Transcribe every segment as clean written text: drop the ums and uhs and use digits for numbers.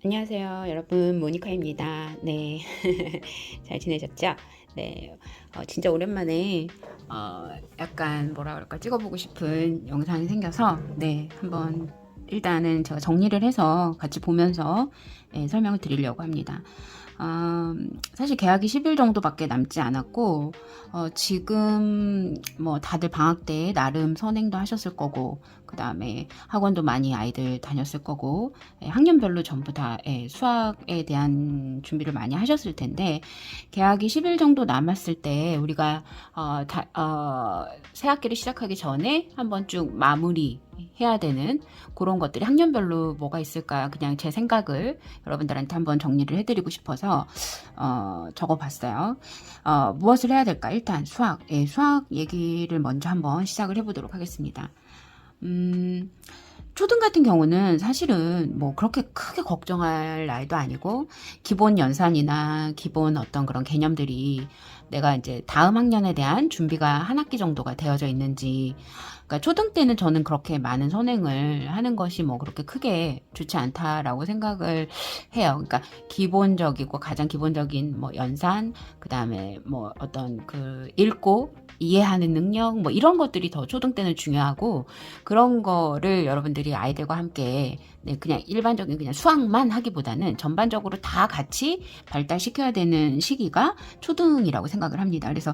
안녕하세요 여러분, 모니카입니다. 네. 잘 지내셨죠? 네. 진짜 오랜만에 약간 뭐라 그럴까 찍어보고 싶은 영상이 생겨서 네, 한번 일단은 제가 정리를 해서 같이 보면서 설명을 드리려고 합니다. 사실 계약이 10일 정도밖에 남지 않았고 지금 뭐 다들 방학 때 나름 선행도 하셨을 거고, 그 다음에 학원도 많이 아이들 다녔을 거고, 학년별로 전부 다 수학에 대한 준비를 많이 하셨을 텐데, 계약이 10일 정도 남았을 때 우리가 새 학기를 시작하기 전에 한번 쭉 마무리 해야 되는 그런 것들이 학년별로 뭐가 있을까, 그냥 제 생각을 여러분들한테 한번 정리를 해드리고 싶어서 적어봤어요. 무엇을 해야 될까? 일단 수학, 수학 얘기를 먼저 한번 시작을 해보도록 하겠습니다. 초등 같은 경우는 사실은 뭐 그렇게 크게 걱정할 나이도 아니고, 기본 연산이나 기본 어떤 그런 개념들이 내가 이제 다음 학년에 대한 준비가 한 학기 정도가 되어져 있는지, 그러니까 초등 때는 저는 그렇게 많은 선행을 하는 것이 뭐 그렇게 크게 좋지 않다라고 생각을 해요. 그러니까 기본적이고 가장 기본적인 뭐 연산, 그 다음에 뭐 어떤 그 읽고 이해하는 능력, 뭐 이런 것들이 더 초등 때는 중요하고, 그런 거를 여러분들이 아이들과 함께 그냥 일반적인 그냥 수학만 하기보다는 전반적으로 다 같이 발달시켜야 되는 시기가 초등이라고 생각을 합니다. 그래서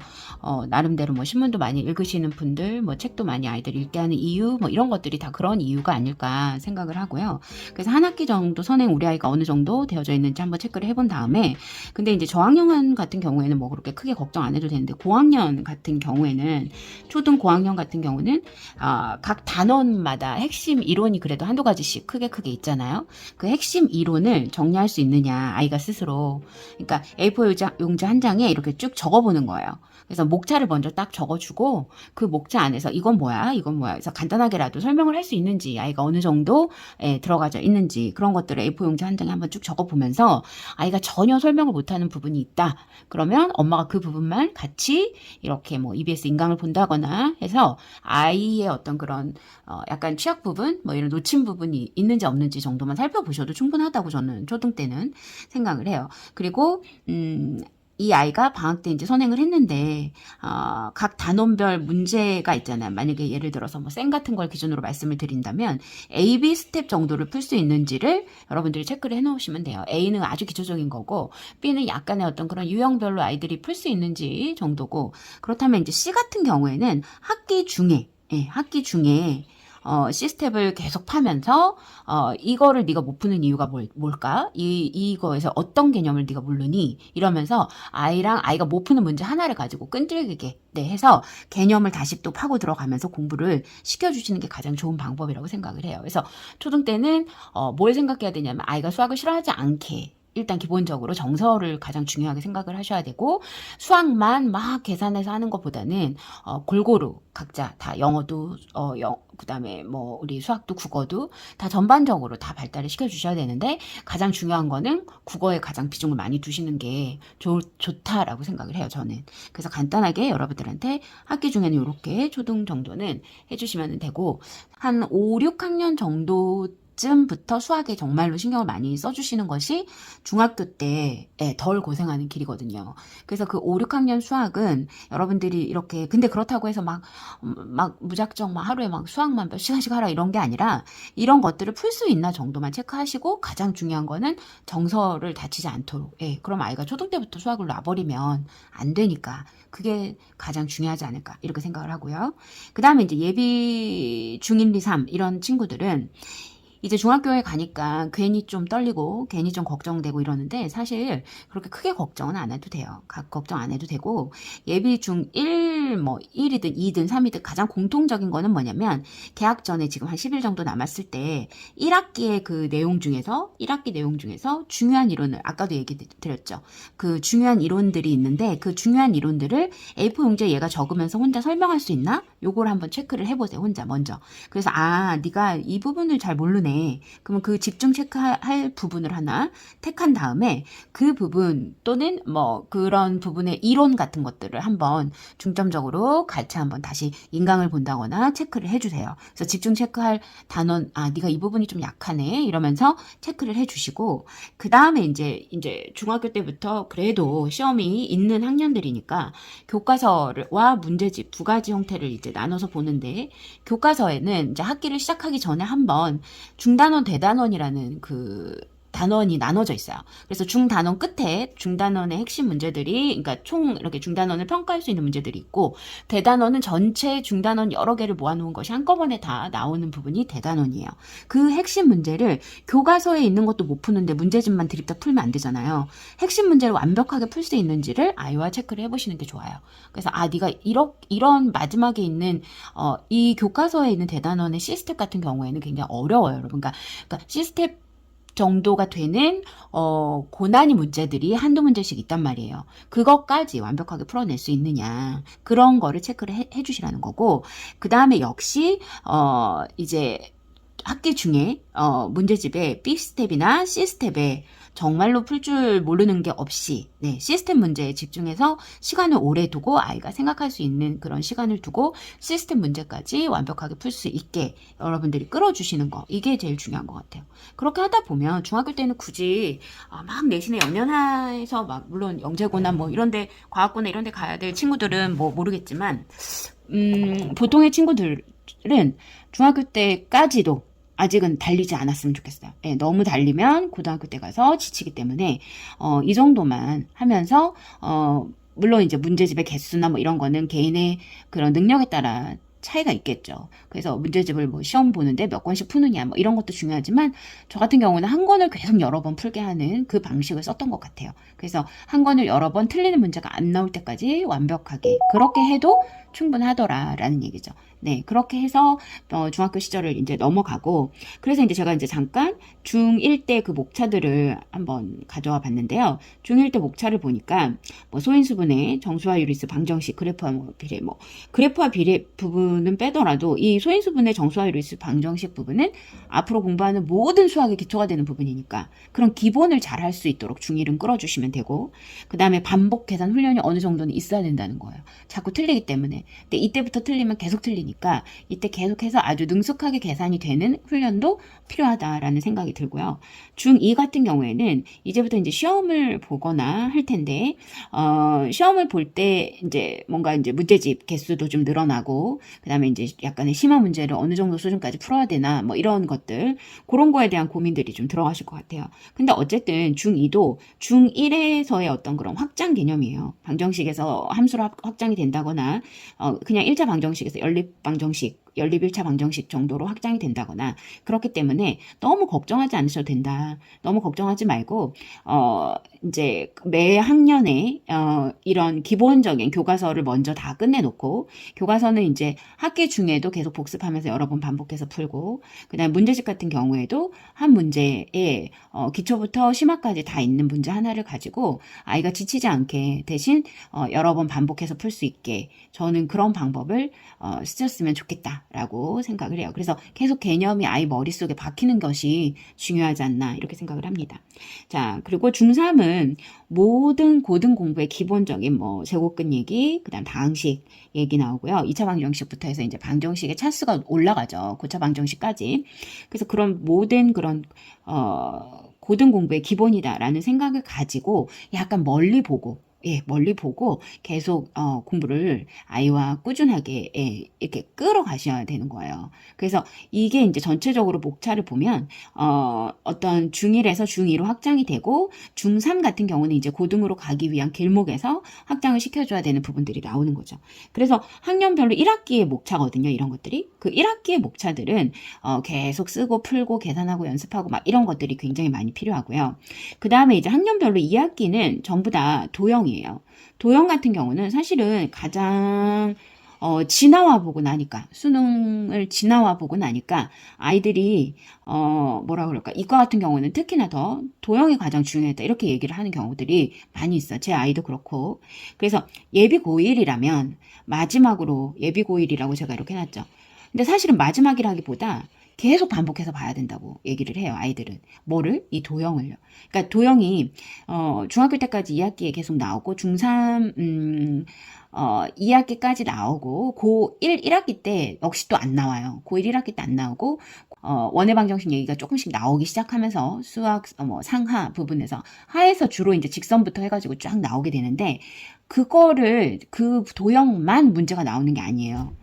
나름대로 뭐 신문도 많이 읽으시는 분들, 뭐 책도 많이 아이들이 읽게 하는 이유, 뭐 이런 것들이 다 그런 이유가 아닐까 생각을 하고요. 그래서 한 학기 정도 선행 우리 아이가 어느 정도 되어져 있는지 한번 체크를 해본 다음에, 근데 이제 저학년 같은 경우에는 뭐 그렇게 크게 걱정 안 해도 되는데, 고학년 같은 경우에는, 초등 고학년 같은 경우는 각 단원마다 핵심 이론이 그래도 한두 가지씩 크게 있잖아요. 그 핵심 이론을 정리할 수 있느냐, 아이가 스스로. 그러니까 A4 용지 한 장에 이렇게 쭉 적어보는 거예요. 그래서 목차를 먼저 딱 적어주고, 그 목차 안에서 이건 뭐야, 이건 뭐야, 그래서 간단하게라도 설명을 할 수 있는지, 아이가 어느 정도 들어가져 있는지, 그런 것들을 A4 용지 한 장에 한번 쭉 적어보면서, 아이가 전혀 설명을 못하는 부분이 있다 그러면 엄마가 그 부분만 같이 이렇게 뭐 EBS 인강을 본다거나 해서 아이의 어떤 그런 약간 취약 부분, 뭐 이런 놓친 부분이 있는지 없는지 정도만 살펴보셔도 충분하다고 저는 초등 때는 생각을 해요. 그리고 이 아이가 방학 때 이제 선행을 했는데, 각 단원별 문제가 있잖아요. 만약에 예를 들어서 뭐 쌤 같은 걸 기준으로 말씀을 드린다면, A, B 스텝 정도를 풀 수 있는지를 여러분들이 체크를 해 놓으시면 돼요. A는 아주 기초적인 거고, B는 약간의 어떤 그런 유형별로 아이들이 풀 수 있는지 정도고, 그렇다면 이제 C 같은 경우에는 학기 중에 시스템을 계속 파면서 이거를 네가 못 푸는 이유가 뭘까? 이거에서 어떤 개념을 네가 모르니? 이러면서 아이가 못 푸는 문제 하나를 가지고 끈질기게 해서 개념을 다시 또 파고 들어가면서 공부를 시켜주시는 게 가장 좋은 방법이라고 생각을 해요. 그래서 초등 때는 뭘 생각해야 되냐면, 아이가 수학을 싫어하지 않게 일단 기본적으로 정서를 가장 중요하게 생각을 하셔야 되고, 수학만 막 계산해서 하는 것보다는 골고루 각자 다 영어도 그다음에 뭐 우리 수학도 국어도 다 전반적으로 다 발달을 시켜주셔야 되는데, 가장 중요한 거는 국어에 가장 비중을 많이 두시는 게 좋다라고 생각을 해요, 저는. 그래서 간단하게 여러분들한테 학기 중에는 이렇게 초등 정도는 해주시면 되고, 한 5, 6학년 정도 쯤부터 수학에 정말로 신경을 많이 써주시는 것이 중학교 때 덜 고생하는 길이거든요. 그래서 그 5, 6학년 수학은 여러분들이 이렇게, 근데 그렇다고 해서 막 무작정 막 하루에 막 수학만 몇 시간씩 하라 이런 게 아니라, 이런 것들을 풀 수 있나 정도만 체크하시고, 가장 중요한 거는 정서를 다치지 않도록. 그럼 아이가 초등 때부터 수학을 놔버리면 안 되니까 그게 가장 중요하지 않을까 이렇게 생각을 하고요. 그 다음에 이제 예비 중1, 2, 3 이런 친구들은 이제 중학교에 가니까 괜히 좀 떨리고 괜히 좀 걱정되고 이러는데, 사실 그렇게 크게 걱정은 안 해도 돼요. 걱정 안 해도 되고, 예비 중1 뭐 1이든 2든 3이든 가장 공통적인 거는 뭐냐면, 개학 전에 지금 한 10일 정도 남았을 때 1학기의 그 내용 중에서 1학기 내용 중에서 중요한 이론을, 아까도 얘기 드렸죠. 그 중요한 이론들이 있는데, 그 중요한 이론들을 A4 용지에 얘가 적으면서 혼자 설명할 수 있나? 요걸 한번 체크를 해보세요, 혼자 먼저. 그래서 네가 이 부분을 잘 모르네, 많네. 그러면 그 집중 체크할 부분을 하나 택한 다음에 그 부분 또는 뭐 그런 부분의 이론 같은 것들을 한번 중점적으로 같이 한번 다시 인강을 본다거나 체크를 해주세요. 그래서 집중 체크할 단원, 네가 이 부분이 좀 약하네. 이러면서 체크를 해주시고, 그 다음에 이제 중학교 때부터 그래도 시험이 있는 학년들이니까 교과서와 문제집 두 가지 형태를 이제 나눠서 보는데, 교과서에는 이제 학기를 시작하기 전에 한번 중단원, 대단원이라는 그 단원이 나눠져 있어요. 그래서 중단원 끝에 중단원의 핵심 문제들이, 그러니까 총 이렇게 중단원을 평가할 수 있는 문제들이 있고, 대단원은 전체 중단원 여러 개를 모아놓은 것이 한꺼번에 다 나오는 부분이 대단원이에요. 그 핵심 문제를 교과서에 있는 것도 못 푸는데 문제집만 드립다 풀면 안 되잖아요. 핵심 문제를 완벽하게 풀 수 있는지를 아이와 체크를 해보시는 게 좋아요. 그래서 네가 이런 마지막에 있는 이 교과서에 있는 대단원의 시스템 같은 경우에는 굉장히 어려워요, 여러분. 그러니까 시스템 정도가 되는 고난이 문제들이 한두 문제씩 있단 말이에요. 그것까지 완벽하게 풀어낼 수 있느냐, 그런 거를 체크를 해주시라는 거고, 그 다음에 역시 이제 학기 중에 문제집에 B스텝이나 C스텝에 정말로 풀 줄 모르는 게 없이 시스템 문제에 집중해서 시간을 오래 두고 아이가 생각할 수 있는 그런 시간을 두고 시스템 문제까지 완벽하게 풀 수 있게 여러분들이 끌어주시는 거, 이게 제일 중요한 것 같아요. 그렇게 하다 보면 중학교 때는 굳이 막 내신에 연연해서 막 물론 영재고나 뭐 이런데 과학고나 이런데 가야 될 친구들은 뭐 모르겠지만 보통의 친구들은 중학교 때까지도 아직은 달리지 않았으면 좋겠어요. 너무 달리면 고등학교 때 가서 지치기 때문에 이 정도만 하면서 물론 이제 문제집의 개수나 뭐 이런 거는 개인의 그런 능력에 따라 차이가 있겠죠. 그래서 문제집을 뭐 시험 보는데 몇 권씩 푸느냐 뭐 이런 것도 중요하지만, 저 같은 경우는 한 권을 계속 여러 번 풀게 하는 그 방식을 썼던 것 같아요. 그래서 한 권을 여러 번 틀리는 문제가 안 나올 때까지 완벽하게 그렇게 해도 충분하더라라는 얘기죠. 그렇게 해서 중학교 시절을 이제 넘어가고, 그래서 이제 제가 이제 잠깐 중1 때 그 목차들을 한번 가져와 봤는데요. 중1 때 목차를 보니까 뭐 소인수분해, 정수화 유리수, 방정식, 그래프와 비례, 뭐 그래프와 비례 부분은 빼더라도 이 소인수분해, 정수화 유리수, 방정식 부분은 앞으로 공부하는 모든 수학의 기초가 되는 부분이니까 그런 기본을 잘 할 수 있도록 중1은 끌어주시면 되고, 그 다음에 반복 계산 훈련이 어느 정도는 있어야 된다는 거예요. 자꾸 틀리기 때문에. 근데 이때부터 틀리면 계속 틀리니까 이때 계속해서 아주 능숙하게 계산이 되는 훈련도 필요하다라는 생각이 들고요. 중2 같은 경우에는 이제부터 이제 시험을 보거나 할 텐데, 시험을 볼 때 이제 뭔가 이제 문제집 개수도 좀 늘어나고, 그 다음에 이제 약간의 심화 문제를 어느 정도 수준까지 풀어야 되나, 뭐 이런 것들, 그런 거에 대한 고민들이 좀 들어가실 것 같아요. 근데 어쨌든 중2도 중1에서의 어떤 그런 확장 개념이에요. 방정식에서 함수로 확장이 된다거나, 그냥 1차 방정식에서 연립 방정식, 연립 1차 방정식 정도로 확장이 된다거나, 그렇기 때문에 너무 걱정하지 않으셔도 된다. 너무 걱정하지 말고 이제 매 학년에 이런 기본적인 교과서를 먼저 다 끝내놓고, 교과서는 이제 학기 중에도 계속 복습하면서 여러 번 반복해서 풀고, 그다음 문제집 같은 경우에도 한 문제에 기초부터 심화까지 다 있는 문제 하나를 가지고 아이가 지치지 않게 대신 여러 번 반복해서 풀 수 있게, 저는 그런 방법을 쓰셨으면 좋겠다라고 생각을 해요. 그래서 계속 개념이 아이 머릿속에 박히는 것이 중요하지 않나 이렇게 생각을 합니다. 자, 그리고 중3은 모든 고등 공부의 기본적인 뭐 제곱근 얘기, 그다음 다항식 얘기 나오고요. 2차 방정식부터 해서 이제 방정식의 차수가 올라가죠. 고차 방정식까지. 그래서 그런 모든 그런 고등 공부의 기본이다라는 생각을 가지고 약간 멀리 보고 계속 공부를 아이와 꾸준하게 이렇게 끌어가셔야 되는 거예요. 그래서 이게 이제 전체적으로 목차를 보면 어떤 중1에서 중2로 확장이 되고, 중3 같은 경우는 이제 고등으로 가기 위한 길목에서 확장을 시켜줘야 되는 부분들이 나오는 거죠. 그래서 학년별로 1학기의 목차거든요. 이런 것들이. 그 1학기의 목차들은 계속 쓰고 풀고 계산하고 연습하고 막 이런 것들이 굉장히 많이 필요하고요. 그 다음에 이제 학년별로 2학기는 전부 다 도형이에요. 도형 같은 경우는 사실은 가장 지나와 보고 나니까, 수능을 지나와 보고 나니까 아이들이 뭐라 그럴까, 이과 같은 경우는 특히나 더 도형이 가장 중요했다 이렇게 얘기를 하는 경우들이 많이 있어요. 제 아이도 그렇고. 그래서 예비 고1이라면 마지막으로 예비 고1이라고 제가 이렇게 해놨죠. 근데 사실은 마지막이라기보다 계속 반복해서 봐야 된다고 얘기를 해요, 아이들은. 뭐를? 이 도형을요. 그러니까 도형이, 중학교 때까지 2학기에 계속 나오고, 중3, 2학기까지 나오고, 고1, 1학기 때 역시 또 안 나와요. 고1, 1학기 때 안 나오고, 원의 방정식 얘기가 조금씩 나오기 시작하면서 수학, 상하 부분에서, 하에서 주로 이제 직선부터 해가지고 쫙 나오게 되는데, 그거를, 그 도형만 문제가 나오는 게 아니에요.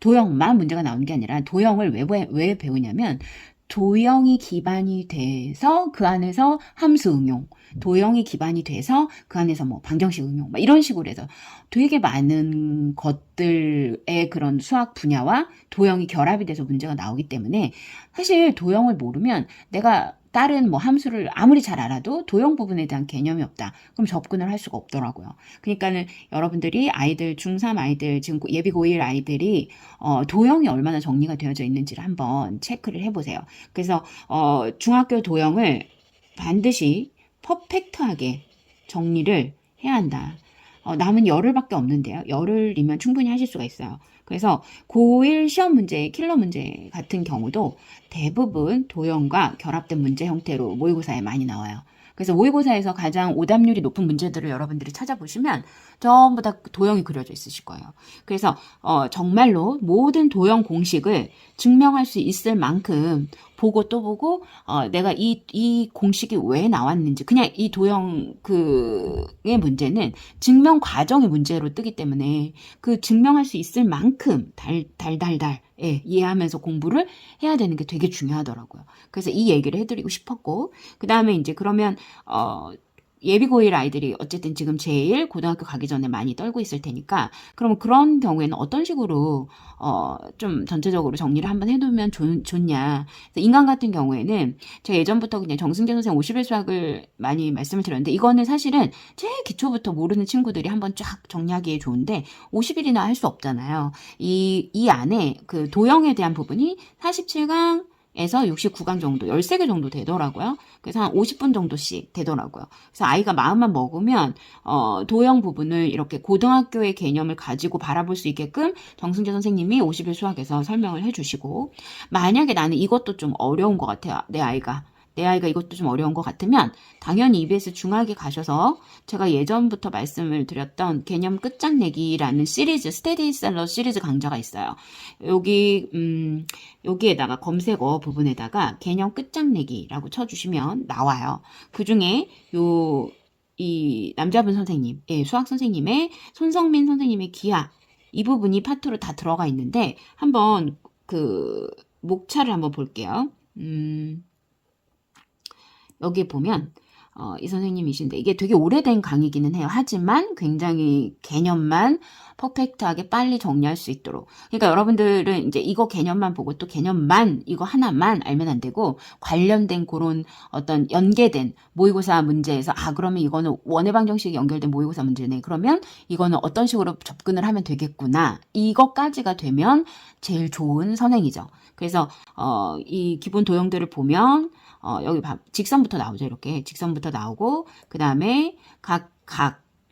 도형만 문제가 나오는 게 아니라 도형을 왜 배우냐면 도형이 기반이 돼서 그 안에서 함수 응용, 도형이 기반이 돼서 그 안에서 뭐 방정식 응용, 막 이런 식으로 해서 되게 많은 것들의 그런 수학 분야와 도형이 결합이 돼서 문제가 나오기 때문에 사실 도형을 모르면 내가 다른 뭐 함수를 아무리 잘 알아도 도형 부분에 대한 개념이 없다. 그럼 접근을 할 수가 없더라고요. 그러니까는 여러분들이 아이들, 중3 아이들, 지금 예비 고1 아이들이 도형이 얼마나 정리가 되어져 있는지를 한번 체크를 해보세요. 그래서 중학교 도형을 반드시 퍼펙트하게 정리를 해야 한다. 남은 열흘밖에 없는데요. 열흘이면 충분히 하실 수가 있어요. 그래서 고1 시험 문제, 킬러 문제 같은 경우도 대부분 도형과 결합된 문제 형태로 모의고사에 많이 나와요. 그래서 모의고사에서 가장 오답률이 높은 문제들을 여러분들이 찾아보시면 전부 다 도형이 그려져 있으실 거예요. 그래서 정말로 모든 도형 공식을 증명할 수 있을 만큼 보고 또 보고 내가 이 공식이 왜 나왔는지 그냥 이 도형 그의 문제는 증명 과정의 문제로 뜨기 때문에 그 증명할 수 있을 만큼 예, 이해하면서 공부를 해야 되는 게 되게 중요하더라고요. 그래서 이 얘기를 해드리고 싶었고 그 다음에 이제 그러면 예비 고1 아이들이 어쨌든 지금 제1 고등학교 가기 전에 많이 떨고 있을 테니까 그러면 그런 경우에는 어떤 식으로 좀 전체적으로 정리를 한번 해두면 좋냐. 인간 같은 경우에는 제가 예전부터 그냥 정승재 선생 50일 수학을 많이 말씀을 드렸는데 이거는 사실은 제일 기초부터 모르는 친구들이 한번 쫙 정리하기에 좋은데 50일이나 할 수 없잖아요. 이 안에 그 도형에 대한 부분이 47강 에서 69강 정도, 13개 정도 되더라고요. 그래서 한 50분 정도씩 되더라고요. 그래서 아이가 마음만 먹으면, 도형 부분을 이렇게 고등학교의 개념을 가지고 바라볼 수 있게끔 정승재 선생님이 50일 수학에서 설명을 해주시고, 만약에 나는 이것도 좀 어려운 것 같아요. 내 아이가 이것도 좀 어려운 것 같으면 당연히 EBS 중학에 가셔서 제가 예전부터 말씀을 드렸던 개념 끝장내기라는 시리즈, 스테디셀러 시리즈 강좌가 있어요. 여기에다가 검색어 부분에다가 개념 끝장내기라고 쳐주시면 나와요. 그 중에 이 남자분 선생님, 예, 수학 선생님의 손성민 선생님의 기하 이 부분이 파트로 다 들어가 있는데 한번 그 목차를 한번 볼게요. 여기 보면 이 선생님이신데 이게 되게 오래된 강의기는 해요. 하지만 굉장히 개념만 퍼펙트하게 빨리 정리할 수 있도록. 그러니까 여러분들은 이제 이거 개념만 보고 또 개념만 이거 하나만 알면 안 되고 관련된 그런 어떤 연계된 모의고사 문제에서 그러면 이거는 원의 방정식이 연결된 모의고사 문제네. 그러면 이거는 어떤 식으로 접근을 하면 되겠구나. 이것까지가 되면 제일 좋은 선행이죠. 그래서 이 기본 도형들을 보면 여기 직선부터 나오죠. 이렇게 직선부터 나오고 그 다음에 각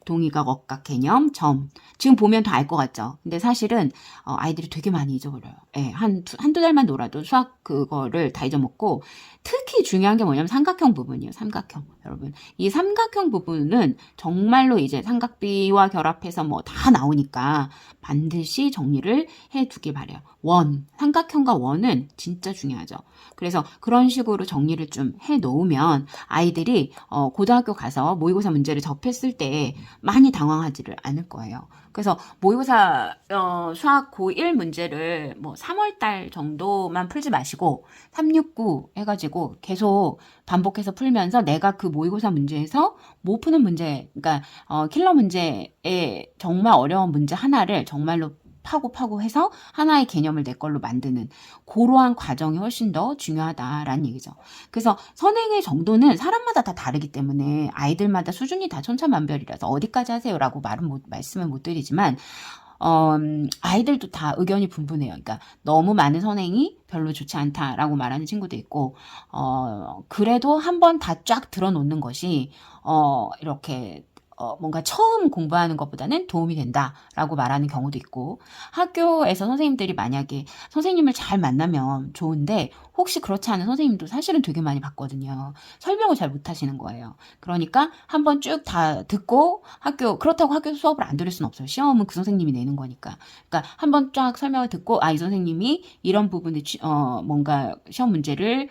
동의각, 억각, 개념, 점. 지금 보면 다 알 것 같죠? 근데 사실은 아이들이 되게 많이 잊어버려요. 예, 한두 달만 놀아도 수학 그거를 다 잊어먹고 특히 중요한 게 뭐냐면 삼각형 부분이에요. 삼각형. 여러분. 이 삼각형 부분은 정말로 이제 삼각비와 결합해서 뭐 다 나오니까 반드시 정리를 해두길 바래요. 삼각형과 원은 진짜 중요하죠. 그래서 그런 식으로 정리를 좀 해놓으면 아이들이 고등학교 가서 모의고사 문제를 접했을 때 많이 당황하지를 않을 거예요. 그래서 모의고사 수학 고1 문제를 뭐 3월달 정도만 풀지 마시고 369 해가지고 계속 반복해서 풀면서 내가 그 모의고사 문제에서 못 푸는 문제, 그러니까 킬러 문제에 정말 어려운 문제 하나를 정말로 파고 해서 하나의 개념을 내 걸로 만드는 그러한 과정이 훨씬 더 중요하다라는 얘기죠. 그래서 선행의 정도는 사람마다 다 다르기 때문에 아이들마다 수준이 다 천차만별이라서 어디까지 하세요라고 말씀을 못 드리지만 아이들도 다 의견이 분분해요. 그러니까 너무 많은 선행이 별로 좋지 않다라고 말하는 친구도 있고 그래도 한번 다 쫙 들어놓는 것이 이렇게 뭔가 처음 공부하는 것보다는 도움이 된다라고 말하는 경우도 있고, 학교에서 선생님들이 만약에 선생님을 잘 만나면 좋은데 혹시 그렇지 않은 선생님도 사실은 되게 많이 봤거든요. 설명을 잘 못하시는 거예요. 그러니까 한번 쭉 다 듣고 그렇다고 학교 수업을 안 들을 수는 없어요. 시험은 그 선생님이 내는 거니까. 그러니까 한번 쫙 설명을 듣고 이 선생님이 이런 부분에 뭔가 시험 문제를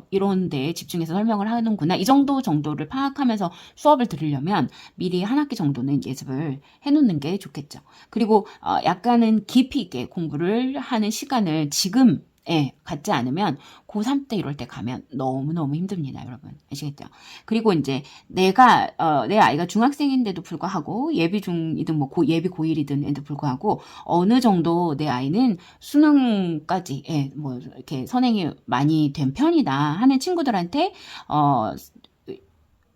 이런 데에 집중해서 설명을 하는구나. 이 정도를 파악하면서 수업을 들으려면 미리 한 학기 정도는 예습을 해놓는 게 좋겠죠. 그리고 약간은 깊이 있게 공부를 하는 시간을 지금 갖지 않으면 고3 때 이럴 때 가면 너무너무 힘듭니다, 여러분. 아시겠죠? 그리고 이제 내 아이가 중학생인데도 불구하고 예비 중이든 예비 고1이든에도 불구하고 어느 정도 내 아이는 수능까지 뭐 이렇게 선행이 많이 된 편이다 하는 친구들한테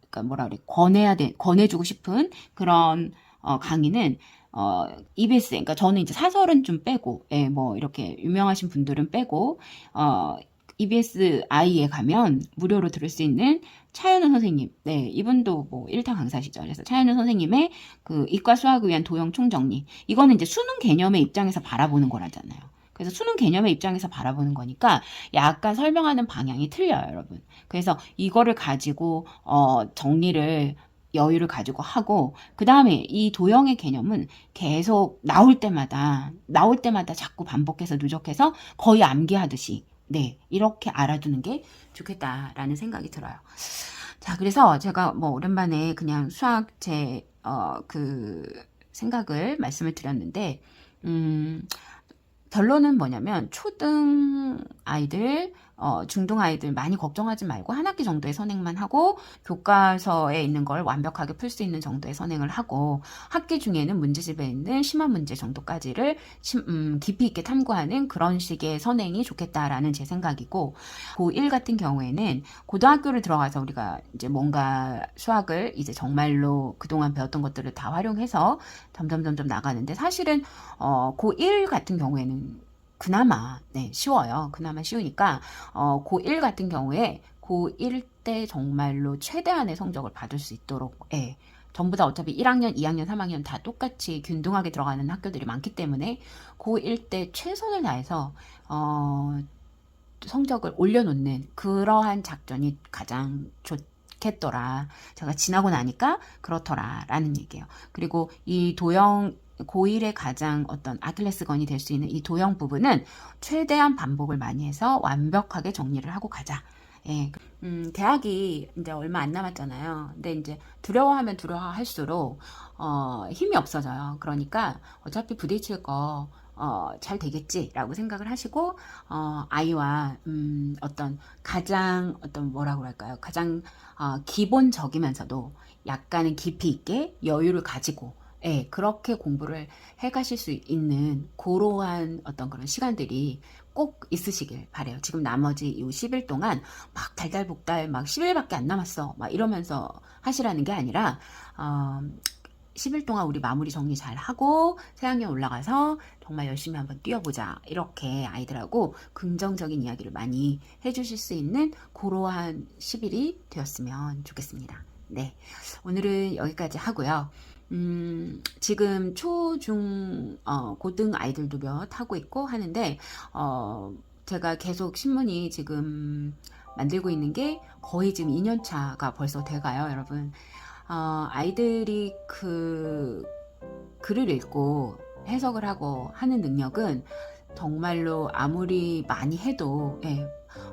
그러니까 뭐라 그래, 권해주고 싶은 그런 강의는 EBS, 그러니까 저는 이제 사설은 좀 빼고, 뭐 이렇게 유명하신 분들은 빼고, EBS I에 가면 무료로 들을 수 있는 차현우 선생님, 네, 이분도 뭐 1타 강사시죠. 그래서 차현우 선생님의 그 이과 수학을 위한 도형 총정리, 이거는 이제 수능 개념의 입장에서 바라보는 거라잖아요. 그래서 수능 개념의 입장에서 바라보는 거니까 약간 설명하는 방향이 틀려요, 여러분. 그래서 이거를 가지고 정리를 여유를 가지고 하고, 그 다음에 이 도형의 개념은 계속 나올 때마다 자꾸 반복해서 누적해서 거의 암기하듯이 이렇게 알아두는 게 좋겠다라는 생각이 들어요. 자, 그래서 제가 뭐 오랜만에 그냥 수학 그 생각을 말씀을 드렸는데, 결론은 뭐냐면 초등 아이들, 중등 아이들 많이 걱정하지 말고 한 학기 정도의 선행만 하고 교과서에 있는 걸 완벽하게 풀 수 있는 정도의 선행을 하고 학기 중에는 문제집에 있는 심화 문제 정도까지를 깊이 있게 탐구하는 그런 식의 선행이 좋겠다라는 제 생각이고, 고1 같은 경우에는 고등학교를 들어가서 우리가 이제 뭔가 수학을 이제 정말로 그동안 배웠던 것들을 다 활용해서 점점 나가는데, 사실은 고1 같은 경우에는 그나마 쉬워요. 그나마 쉬우니까 고1 같은 경우에 고1 때 정말로 최대한의 성적을 받을 수 있도록 전부 다 어차피 1학년, 2학년, 3학년 다 똑같이 균등하게 들어가는 학교들이 많기 때문에 고1 때 최선을 다해서 성적을 올려놓는 그러한 작전이 가장 좋겠더라. 제가 지나고 나니까 그렇더라라는 얘기예요. 그리고 이 도형 고1의 가장 어떤 아킬레스건이 될 수 있는 이 도형 부분은 최대한 반복을 많이 해서 완벽하게 정리를 하고 가자. 대학이 이제 얼마 안 남았잖아요. 근데 이제 두려워하면 두려워할수록 힘이 없어져요. 그러니까 어차피 부딪힐 거 잘 되겠지라고 생각을 하시고 아이와 어떤 가장 뭐라고 할까요? 가장 기본적이면서도 약간은 깊이 있게 여유를 가지고 그렇게 공부를 해가실 수 있는 그러한 어떤 그런 시간들이 꼭 있으시길 바래요. 지금 나머지 이 10일 동안 막 달달복달 막 10일밖에 안 남았어 막 이러면서 하시라는 게 아니라 10일 동안 우리 마무리 정리 잘 하고 새학년 올라가서 정말 열심히 한번 뛰어보자, 이렇게 아이들하고 긍정적인 이야기를 많이 해주실 수 있는 그러한 10일이 되었으면 좋겠습니다. 네, 오늘은 여기까지 하고요. 지금 초, 중, 고등 아이들도 몇 하고 있고 하는데, 제가 계속 신문이 지금 만들고 있는 게 거의 지금 2년 차가 벌써 돼가요, 여러분. 아이들이 그 글을 읽고 해석을 하고 하는 능력은 정말로 아무리 많이 해도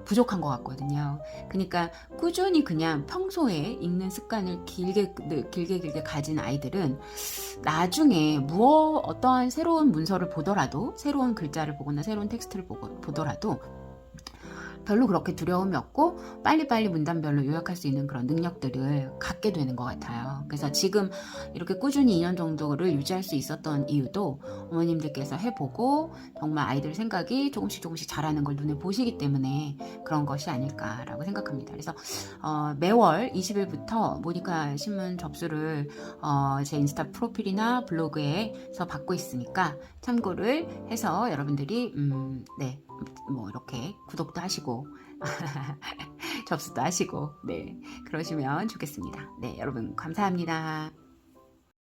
부족한 것 같거든요. 그러니까 꾸준히 그냥 평소에 읽는 습관을 길게 가진 아이들은 나중에 어떠한 새로운 문서를 보더라도, 새로운 글자를 보거나 새로운 텍스트를 보더라도 별로 그렇게 두려움이 없고 빨리빨리 문단별로 요약할 수 있는 그런 능력들을 갖게 되는 것 같아요. 그래서 지금 이렇게 꾸준히 2년 정도를 유지할 수 있었던 이유도 어머님들께서 해보고 정말 아이들 생각이 조금씩 자라는 걸 눈에 보시기 때문에 그런 것이 아닐까라고 생각합니다. 그래서 매월 20일부터 모니카 신문 접수를 제 인스타 프로필이나 블로그에서 받고 있으니까 참고를 해서 여러분들이 뭐 이렇게 구독도 하시고 접수도 하시고 그러시면 좋겠습니다. 네, 여러분 감사합니다.